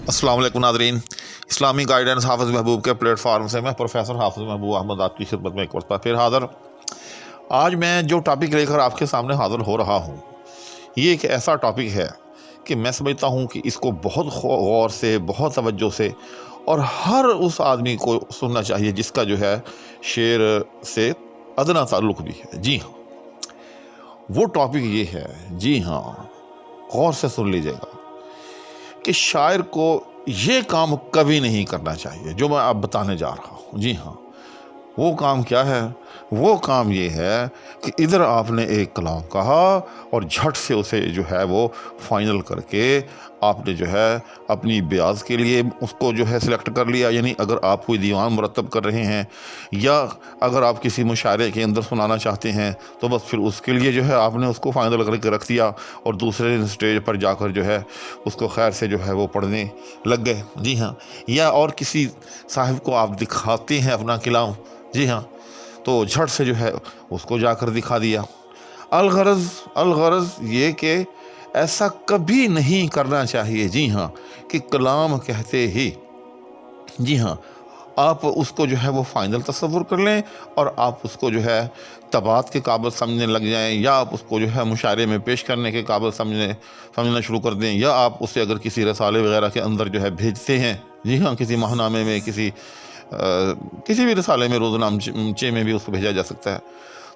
السلام علیکم ناظرین، اسلامی گائیڈنس حافظ محبوب کے پلیٹ فارم سے میں پروفیسر حافظ محبوب احمد آپ کی خدمت میں ایک مرتبہ پھر حاضر۔ آج میں جو ٹاپک لے کر آپ کے سامنے حاضر ہو رہا ہوں، یہ ایک ایسا ٹاپک ہے کہ میں سمجھتا ہوں کہ اس کو بہت غور سے، بہت توجہ سے اور ہر اس آدمی کو سننا چاہیے جس کا جو ہے شعر سے ادنا تعلق بھی ہے۔ جی ہاں، وہ ٹاپک یہ ہے، جی ہاں، غور سے سن لیجیے گا کہ شاعر کو یہ کام کبھی نہیں کرنا چاہیے جو میں اب بتانے جا رہا ہوں۔ جی ہاں، وہ کام کیا ہے؟ وہ کام یہ ہے کہ ادھر آپ نے ایک کلام کہا اور جھٹ سے اسے جو ہے وہ فائنل کر کے آپ نے جو ہے اپنی بیاض کے لیے اس کو جو ہے سلیکٹ کر لیا۔ یعنی اگر آپ کوئی دیوان مرتب کر رہے ہیں یا اگر آپ کسی مشاعرے کے اندر سنانا چاہتے ہیں تو بس پھر اس کے لیے جو ہے آپ نے اس کو فائنل کر کے رکھ دیا اور دوسرے اسٹیج پر جا کر جو ہے اس کو خیر سے جو ہے وہ پڑھنے لگ گئے۔ جی ہاں، یا اور کسی صاحب کو آپ دکھاتے ہیں اپنا کلام، جی ہاں، تو جھٹ سے جو ہے اس کو جا کر دکھا دیا۔ الغرض یہ کہ ایسا کبھی نہیں کرنا چاہیے۔ جی ہاں، کہ کلام کہتے ہی جی ہاں آپ اس کو جو ہے وہ فائنل تصور کر لیں اور آپ اس کو جو ہے طباعت کے قابل سمجھنے لگ جائیں، یا آپ اس کو جو ہے مشاعرے میں پیش کرنے کے قابل سمجھنا شروع کر دیں، یا آپ اسے اگر کسی رسالے وغیرہ کے اندر جو ہے بھیجتے ہیں، جی ہاں، کسی ماہنامے میں، کسی بھی رسالے میں، روزنامچے میں بھی اس کو بھیجا جا سکتا ہے،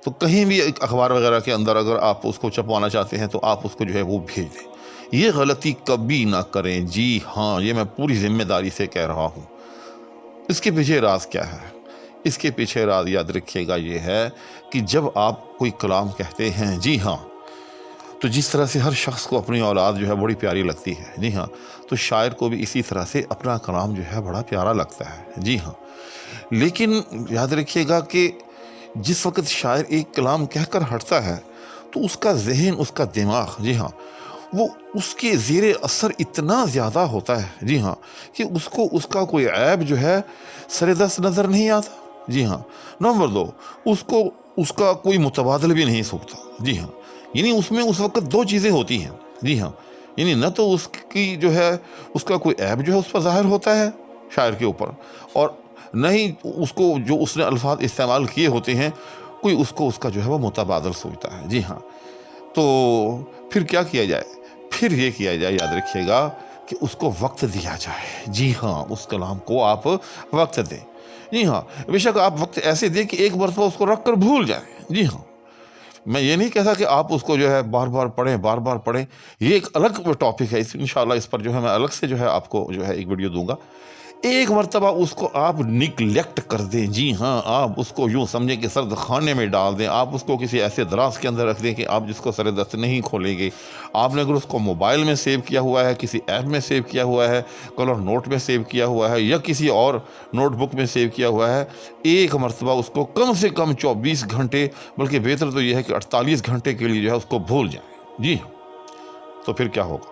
تو کہیں بھی ایک اخبار وغیرہ کے اندر اگر آپ اس کو چھپوانا چاہتے ہیں تو آپ اس کو جو ہے وہ بھیج دیں۔ یہ غلطی کبھی نہ کریں۔ جی ہاں، یہ میں پوری ذمہ داری سے کہہ رہا ہوں۔ اس کے پیچھے راز کیا ہے؟ اس کے پیچھے راز یاد رکھیے گا یہ ہے کہ جب آپ کوئی کلام کہتے ہیں، جی ہاں، تو جس طرح سے ہر شخص کو اپنی اولاد جو ہے بڑی پیاری لگتی ہے، جی ہاں، تو شاعر کو بھی اسی طرح سے اپنا کلام جو ہے بڑا پیارا لگتا ہے۔ جی ہاں، لیکن یاد رکھیے گا کہ جس وقت شاعر ایک کلام کہہ کر ہٹتا ہے تو اس کا ذہن، اس کا دماغ، جی ہاں، وہ اس کے زیر اثر اتنا زیادہ ہوتا ہے، جی ہاں، کہ اس کا کوئی عیب جو ہے سر دست نظر نہیں آتا۔ جی ہاں، نمبر 2، اس کا کوئی متبادل بھی نہیں سوکھتا۔ جی ہاں، یعنی اس میں اس وقت دو چیزیں ہوتی ہیں۔ جی ہاں، یعنی نہ تو اس کی جو ہے اس کا کوئی عیب جو ہے اس پر ظاہر ہوتا ہے شاعر کے اوپر، اور نہ ہی اس کو جو اس نے الفاظ استعمال کیے ہوتے ہیں کوئی اس کا جو ہے وہ متبادل سوچتا ہے۔ جی ہاں، تو پھر کیا کیا جائے؟ پھر یہ کیا جائے، یاد رکھیے گا، کہ اس کو وقت دیا جائے۔ جی ہاں، اس کلام کو آپ وقت دیں۔ جی ہاں، بے شک آپ وقت ایسے دیں کہ ایک مرتبہ اس کو رکھ کر بھول جائیں۔ جی ہاں، میں یہ نہیں کہتا کہ آپ اس کو جو ہے بار بار پڑھیں، یہ ایک الگ ٹاپک ہے، انشاءاللہ اس پر جو ہے میں الگ سے جو ہے آپ کو جو ہے ایک ویڈیو دوں گا۔ ایک مرتبہ اس کو آپ نگلیکٹ کر دیں۔ جی ہاں، آپ اس کو یوں سمجھیں کہ سرد خانے میں ڈال دیں، آپ اس کو کسی ایسے دراز کے اندر رکھ دیں کہ آپ جس کو سر دست نہیں کھولیں گے۔ آپ نے اگر اس کو موبائل میں سیو کیا ہوا ہے، کسی ایپ میں سیو کیا ہوا ہے، کلر نوٹ میں سیو کیا ہوا ہے، یا کسی اور نوٹ بک میں سیو کیا ہوا ہے، ایک مرتبہ اس کو کم سے کم 24 گھنٹے، بلکہ بہتر تو یہ ہے کہ 48 گھنٹے کے لیے جو ہے اس کو بھول جائیں۔ جی ہاں، تو پھر کیا ہوگا؟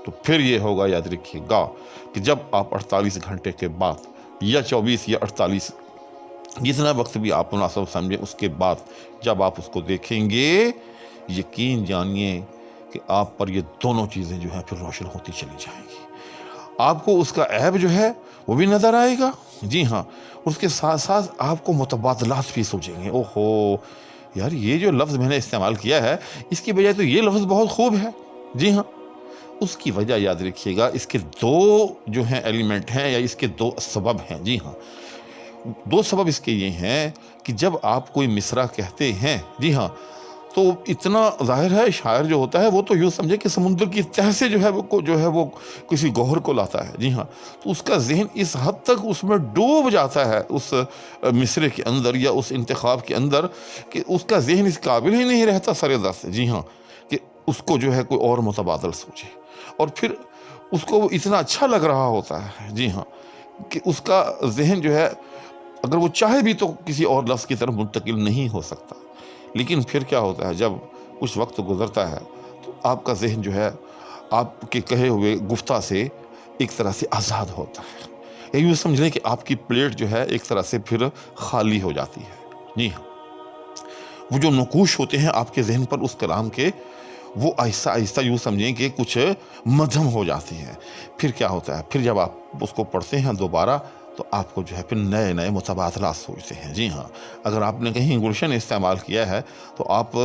تو پھر یہ ہوگا، یاد رکھیے گا، کہ جب آپ 48 گھنٹے کے بعد یا 24 یا 48 جتنا وقت بھی آپ مناسب سمجھیں، اس کے بعد جب آپ اس کو دیکھیں گے، یقین جانیے کہ آپ پر یہ دونوں چیزیں جو ہیں پھر روشن ہوتی چلی جائیں گی۔ آپ کو اس کا عیب جو ہے وہ بھی نظر آئے گا۔ جی ہاں، اس کے ساتھ ساتھ آپ کو متبادلات بھی سوچیں گے، اوہو یار، یہ جو لفظ میں نے استعمال کیا ہے اس کی بجائے تو یہ لفظ بہت خوب ہے۔ جی ہاں، اس کی وجہ یاد رکھیے گا، اس کے دو جو ہیں ایلیمنٹ ہیں، یا اس کے دو سبب ہیں۔ جی ہاں، دو سبب اس کے یہ ہیں کہ جب آپ کوئی مصرع کہتے ہیں، جی ہاں، تو اتنا ظاہر ہے، شاعر جو ہوتا ہے وہ تو یوں سمجھے کہ سمندر کی تہ سے جو ہے وہ کسی گوہر کو لاتا ہے۔ جی ہاں، تو اس کا ذہن اس حد تک اس میں ڈوب جاتا ہے، اس مصرعے کے اندر یا اس انتخاب کے اندر، کہ اس کا ذہن اس قابل ہی نہیں رہتا سر دست، جی ہاں، کہ اس کو جو ہے کوئی اور متبادل سوچے، اور پھر اس کو وہ اتنا اچھا لگ رہا ہوتا ہے، جی ہاں، کہ اس کا ذہن جو ہے اگر وہ چاہے بھی تو کسی اور لفظ کی طرف منتقل نہیں ہو سکتا۔ لیکن پھر کیا ہوتا ہے، جب کچھ وقت گزرتا ہے تو آپ کا ذہن جو ہے آپ کے کہے ہوئے گفتہ سے ایک طرح سے آزاد ہوتا ہے، یوں سمجھ لیں کہ آپ کی پلیٹ جو ہے ایک طرح سے پھر خالی ہو جاتی ہے۔ جی ہاں، وہ جو نقوش ہوتے ہیں آپ کے ذہن پر اس کلام کے، وہ آہستہ آہستہ یوں سمجھیں کہ کچھ مدھم ہو جاتی ہیں. پھر کیا ہوتا ہے, پھر جب آپ اس کو پڑھتے ہیں دوبارہ تو آپ کو جو ہے پھر نئے نئے متبادلات سوچتے ہیں. جی ہاں, اگر آپ نے کہیں گلشن استعمال کیا ہے تو آپ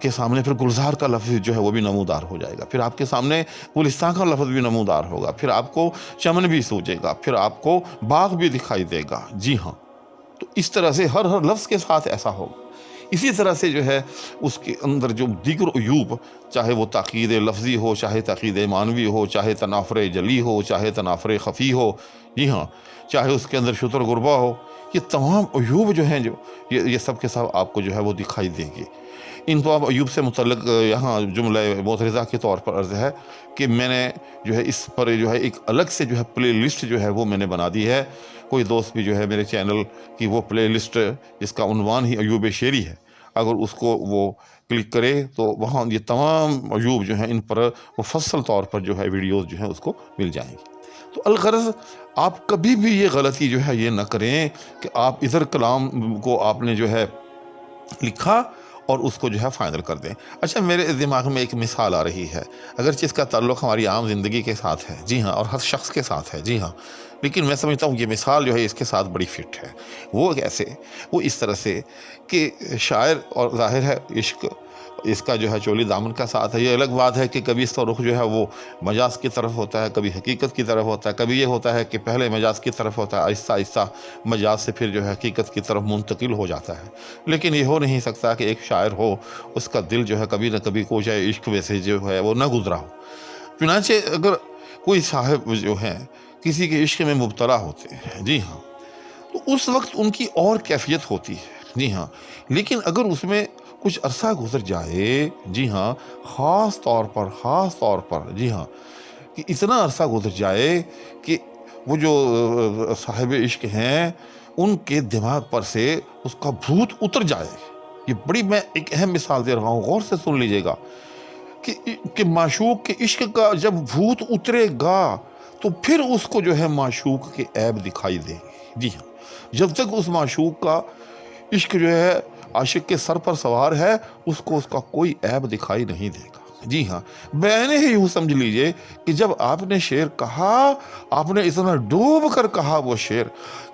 کے سامنے پھر گلزار کا لفظ جو ہے وہ بھی نمودار ہو جائے گا, پھر آپ کے سامنے گلستان کا لفظ بھی نمودار ہوگا, پھر آپ کو چمن بھی سوچے گا, پھر آپ کو باغ بھی دکھائی دے گا. جی ہاں, تو اس طرح سے ہر لفظ کے ساتھ ایسا ہوگا. اسی طرح سے جو ہے اس کے اندر جو دیگر عیوب, چاہے وہ تاکید لفظی ہو, چاہے تاکید معنوی ہو, چاہے تنافر جلی ہو, چاہے تنافر خفی ہو, جی ہاں, چاہے اس کے اندر شتر غربہ ہو, یہ تمام عیوب جو ہیں, جو یہ سب کے سب آپ کو جو ہے وہ دکھائی دیں گے. ان تمام عیوب سے متعلق یہاں جملہ معترضہ کے طور پر عرض ہے کہ میں نے جو ہے اس پر جو ہے ایک الگ سے جو ہے پلے لسٹ جو ہے وہ میں نے بنا دی ہے. کوئی دوست بھی جو ہے میرے چینل کی وہ پلے لسٹ جس کا عنوان ہی عیوب شعری ہے, اگر اس کو وہ کلک کرے تو وہاں یہ تمام عیوب جو ہیں ان پر مفصل طور پر جو ہے ویڈیوز جو ہیں اس کو مل جائیں گی. تو الغرض آپ کبھی بھی یہ غلطی جو ہے یہ نہ کریں کہ آپ ادھر کلام کو آپ نے جو ہے لکھا اور اس کو جو ہے فائنل کر دیں. اچھا, میرے دماغ میں ایک مثال آ رہی ہے, اگرچہ اس کا تعلق ہماری عام زندگی کے ساتھ ہے, جی ہاں, اور ہر شخص کے ساتھ ہے, جی ہاں, لیکن میں سمجھتا ہوں یہ مثال جو ہے اس کے ساتھ بڑی فٹ ہے. وہ کیسے؟ وہ اس طرح سے کہ شاعر, اور ظاہر ہے عشق اس کا جو ہے چولی دامن کا ساتھ ہے. یہ الگ بات ہے کہ کبھی اس کا رخ جو ہے وہ مجاز کی طرف ہوتا ہے, کبھی حقیقت کی طرف ہوتا ہے, کبھی یہ ہوتا ہے کہ پہلے مجاز کی طرف ہوتا ہے, آہستہ آہستہ مجاز سے پھر جو ہے حقیقت کی طرف منتقل ہو جاتا ہے. لیکن یہ ہو نہیں سکتا کہ ایک شاعر ہو اس کا دل جو ہے کبھی نہ کبھی کوشش عشق میں سے جو ہے وہ نہ گزرا ہو. چنانچہ اگر کوئی صاحب جو ہیں کسی کے عشق میں مبتلا ہوتے ہیں, جی ہاں, تو اس وقت ان کی اور کیفیت ہوتی ہے, جی ہاں, لیکن اگر اس میں کچھ عرصہ گزر جائے, جی ہاں, خاص طور پر جی ہاں, کہ اتنا عرصہ گزر جائے کہ وہ جو صاحب عشق ہیں ان کے دماغ پر سے اس کا بھوت اتر جائے. یہ بڑی, میں ایک اہم مثال دے رہا ہوں, غور سے سن لیجئے گا کہ معشوق کے عشق کا جب بھوت اترے گا تو پھر اس کو جو ہے معشوق کے عیب دکھائی دیں گے. جی ہاں, جب تک اس معشوق کا عشق جو ہے عاشق کے سر پر سوار ہے اس کو اس کا کوئی عیب دکھائی نہیں دے گا. جی ہاں, میں نے ہی یوں سمجھ لیجئے کہ جب آپ نے شعر کہا, آپ نے اتنا ڈوب کر کہا وہ شعر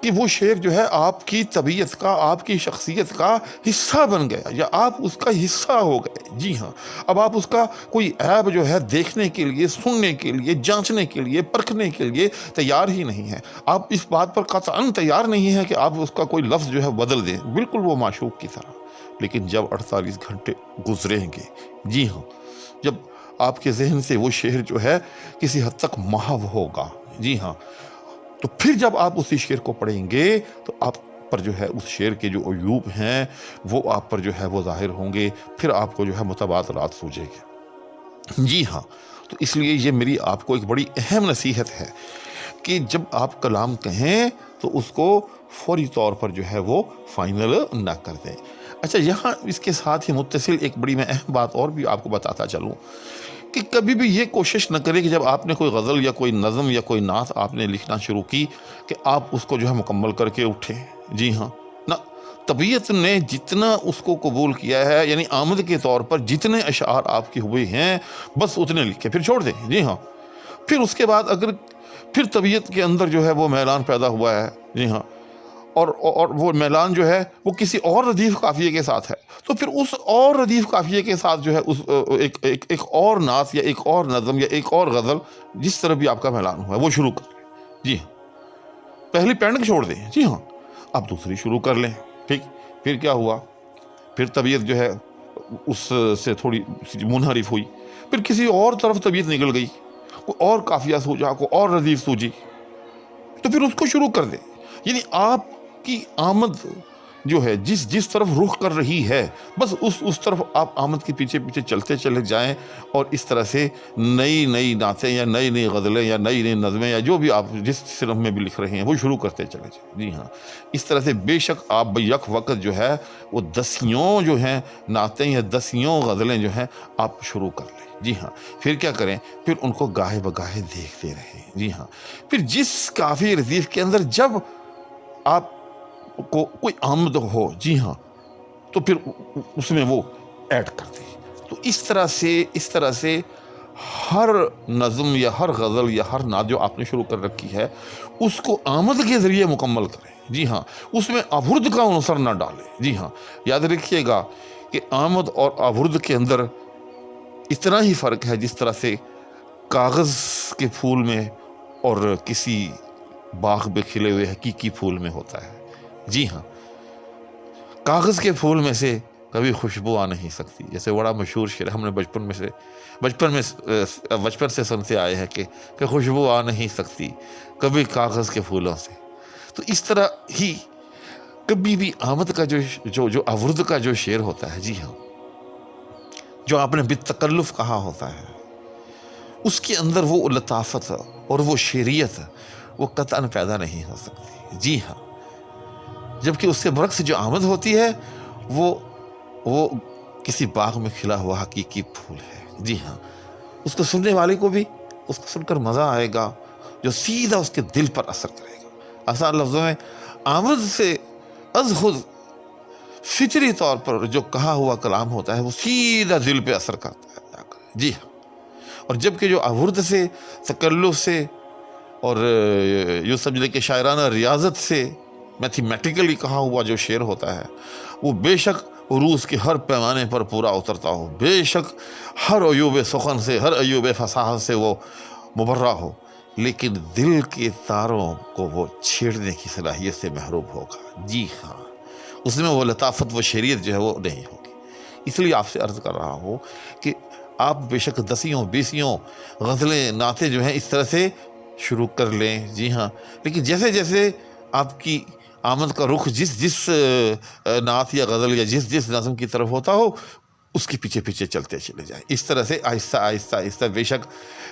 کہ وہ شعر جو ہے آپ کی طبیعت کا, آپ کی شخصیت کا حصہ بن گیا, یا آپ اس کا حصہ ہو گئے. جی ہاں, اب آپ اس کا کوئی عیب جو ہے دیکھنے کے لیے, سننے کے لیے, جانچنے کے لیے, پرکھنے کے لیے تیار ہی نہیں ہیں. آپ اس بات پر قطعاً تیار نہیں ہیں کہ آپ اس کا کوئی لفظ جو ہے بدل دیں, بالکل وہ معشوق کی طرح. لیکن جب 48 گھنٹے گزریں گے, جی ہاں, جب آپ کے ذہن سے وہ شعر جو ہے کسی حد تک محو ہوگا, جی ہاں, تو پھر جب آپ اسی شعر کو پڑھیں گے تو آپ پر جو ہے اس شعر کے جو عیوب ہیں وہ آپ پر جو ہے وہ ظاہر ہوں گے, پھر آپ کو جو ہے متبادلات سوچے گے. جی ہاں, تو اس لیے یہ میری آپ کو ایک بڑی اہم نصیحت ہے کہ جب آپ کلام کہیں تو اس کو فوری طور پر جو ہے وہ فائنل نہ کر دیں. اچھا, یہاں اس کے ساتھ ہی متصل ایک بڑی میں اہم بات اور بھی آپ کو بتاتا چلوں کہ کبھی بھی یہ کوشش نہ کرے کہ جب آپ نے کوئی غزل یا کوئی نظم یا کوئی نعت آپ نے لکھنا شروع کی کہ آپ اس کو جو ہے مکمل کر کے اٹھیں. جی ہاں, نہ, طبیعت نے جتنا اس کو قبول کیا ہے, یعنی آمد کے طور پر جتنے اشعار آپ کے ہوئے ہیں بس اتنے لکھے پھر چھوڑ دیں. جی ہاں, پھر اس کے بعد اگر پھر طبیعت کے اندر جو ہے وہ میلان پیدا ہوا ہے, جی ہاں, اور وہ میلان جو ہے وہ کسی اور ردیف قافیے کے ساتھ ہے, تو پھر اس اور ردیف قافیے کے ساتھ جو ہے اس ایک اور نعت یا ایک اور نظم یا ایک اور غزل جس طرح بھی آپ کا میلان ہوا ہے وہ شروع کر لیں. جی ہاں, پہلی پینڈنگ چھوڑ دیں. جی ہاں, اب دوسری شروع کر لیں. ٹھیک, پھر کیا ہوا, پھر طبیعت جو ہے اس سے تھوڑی منحرف ہوئی, پھر کسی اور طرف طبیعت نکل گئی, کوئی اور قافیہ سوچا, کوئی اور ردیف سوچی, تو پھر اس کو شروع کر دیں. یعنی آپ کی آمد جو ہے جس طرف رخ کر رہی ہے بس اس طرف آپ آمد کے پیچھے پیچھے چلتے چلے جائیں, اور اس طرح سے نئی نعتیں یا نئی غزلیں یا نئی نظمیں یا جو بھی آپ جس صنف میں بھی لکھ رہے ہیں وہ شروع کرتے چلے جائیں. جی ہاں, اس طرح سے بے شک آپ بیک وقت جو ہے وہ 10 جو ہیں نعتیں یا 10 غزلیں جو ہیں آپ شروع کر لیں. جی ہاں, پھر کیا کریں, پھر ان کو گاہے بگاہے دیکھتے رہیں. جی ہاں, پھر جس کافی ردیف کے اندر جب آپ کو کوئی آمد ہو, جی ہاں, تو پھر اس میں وہ ایڈ کر دیں. تو اس طرح سے ہر نظم یا ہر غزل یا ہر نعت جو آپ نے شروع کر رکھی ہے اس کو آمد کے ذریعے مکمل کریں. جی ہاں، اس میں آورد کا عنصر نہ ڈالیں. جی ہاں، یاد رکھیے گا کہ آمد اور آورد کے اندر اتنا ہی فرق ہے جس طرح سے کاغذ کے پھول میں اور کسی باغ میں کھلے ہوئے حقیقی پھول میں ہوتا ہے. جی ہاں، کاغذ کے پھول میں سے کبھی خوشبو آ نہیں سکتی. جیسے بڑا مشہور شعر ہم نے بچپن سے سنتے آئے ہیں کہ خوشبو آ نہیں سکتی کبھی کاغذ کے پھولوں سے. تو اس طرح ہی کبھی بھی آمد کا جو آورد کا جو شعر ہوتا ہے، جی ہاں، جو آپ نے بالتکلف کہا ہوتا ہے، اس کے اندر وہ لطافت اور وہ شعریت وہ قطعاً پیدا نہیں ہو سکتی. جی ہاں، جبکہ اس سے برعکس جو آمد ہوتی ہے وہ کسی باغ میں کھلا ہوا حقیقی پھول ہے. جی ہاں، اس کو سننے والے کو بھی اس کو سن کر مزہ آئے گا جو سیدھا اس کے دل پر اثر کرے گا. آسان لفظوں میں آمد سے از خود فطری طور پر جو کہا ہوا کلام ہوتا ہے وہ سیدھا دل پہ اثر کرتا ہے. جی ہاں، اور جبکہ جو آورد سے، تکلف سے اور یوں سمجھ کہ شاعرانہ ریاضت سے میتھمیٹیکلی کہا ہوا جو شعر ہوتا ہے وہ بے شک عروض کے ہر پیمانے پر پورا اترتا ہو، بے شک ہر عیوب سخن سے، ہر عیوب فصاحت سے وہ مبرہ ہو، لیکن دل کے تاروں کو وہ چھیڑنے کی صلاحیت سے محروم ہوگا. جی ہاں، اس میں وہ لطافت، وہ شعریت جو ہے وہ نہیں ہوگی. اس لیے آپ سے عرض کر رہا ہوں کہ آپ بے شک 10 غزلیں، نعتیں جو ہیں اس طرح سے شروع کر لیں. جی ہاں، لیکن جیسے جیسے آپ کی آمد کا رخ جس نعت یا غزل یا جس نظم کی طرف ہوتا ہو اس کے پیچھے چلتے چلے جائیں. اس طرح سے آہستہ بے شک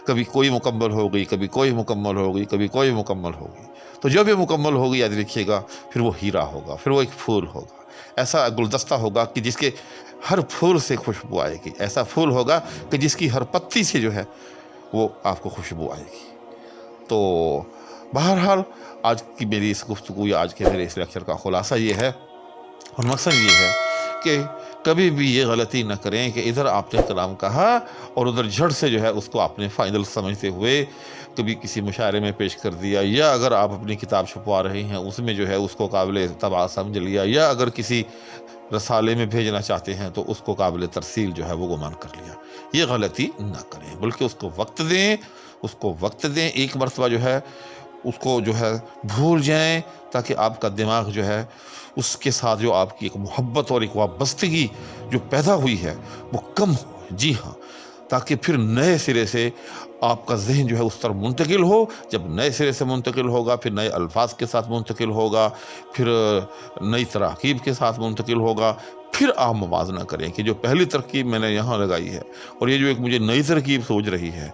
کبھی کوئی مکمل ہوگی، کبھی کوئی مکمل ہوگی، کبھی کوئی مکمل ہوگی. تو جو بھی مکمل ہوگی یاد رکھیے گا پھر وہ ہیرا ہوگا، پھر وہ ایک پھول ہوگا، ایسا گلدستہ ہوگا کہ جس کے ہر پھول سے خوشبو آئے گی، ایسا پھول ہوگا کہ جس کی ہر پتی سے جو ہے وہ آپ کو خوشبو آئے گی. تو بہرحال آج کی میری اس گفتگو یا آج کے میرے اس لیکچر کا خلاصہ یہ ہے اور مقصد یہ ہے کہ کبھی بھی یہ غلطی نہ کریں کہ ادھر آپ نے کلام کہا اور ادھر جھٹ سے جو ہے اس کو آپ نے فائنل سمجھتے ہوئے کبھی کسی مشاعرے میں پیش کر دیا، یا اگر آپ اپنی کتاب چھپوا رہے ہیں اس میں جو ہے اس کو قابل طبع سمجھ لیا، یا اگر کسی رسالے میں بھیجنا چاہتے ہیں تو اس کو قابل ترسیل جو ہے وہ گمان کر لیا. یہ غلطی نہ کریں، بلکہ اس کو وقت دیں. ایک مرتبہ جو ہے اس کو جو ہے بھول جائیں تاکہ آپ کا دماغ جو ہے اس کے ساتھ جو آپ کی ایک محبت اور ایک وابستگی جو پیدا ہوئی ہے وہ کم ہو. جی ہاں، تاکہ پھر نئے سرے سے آپ کا ذہن جو ہے اس طرح منتقل ہو. جب نئے سرے سے منتقل ہوگا پھر نئے الفاظ کے ساتھ منتقل ہوگا، پھر نئی تراکیب کے ساتھ منتقل ہوگا. پھر آپ موازنہ کریں کہ جو پہلی ترکیب میں نے یہاں لگائی ہے اور یہ جو ایک مجھے نئی ترکیب سوچ رہی ہے،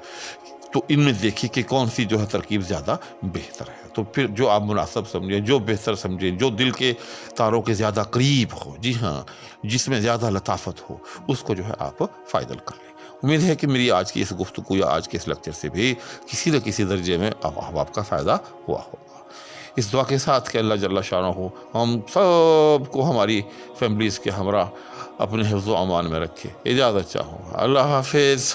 تو ان میں دیکھیے کہ کون سی جو ہے ترکیب زیادہ بہتر ہے. تو پھر جو آپ مناسب سمجھیں، جو بہتر سمجھیں، جو دل کے تاروں کے زیادہ قریب ہو، جی ہاں، جس میں زیادہ لطافت ہو، اس کو جو ہے آپ فائدل کر لیں. امید ہے کہ میری آج کی اس گفتگو یا آج کے اس لیکچر سے بھی کسی نہ کسی درجے میں آپ کا فائدہ ہوا ہوگا. اس دعا کے ساتھ کہ اللہ جل شانہ ہم سب کو ہماری فیملیز کے ہمراہ اپنے حفظ و امان میں رکھے. اجازت چاہوں. اللہ حافظ.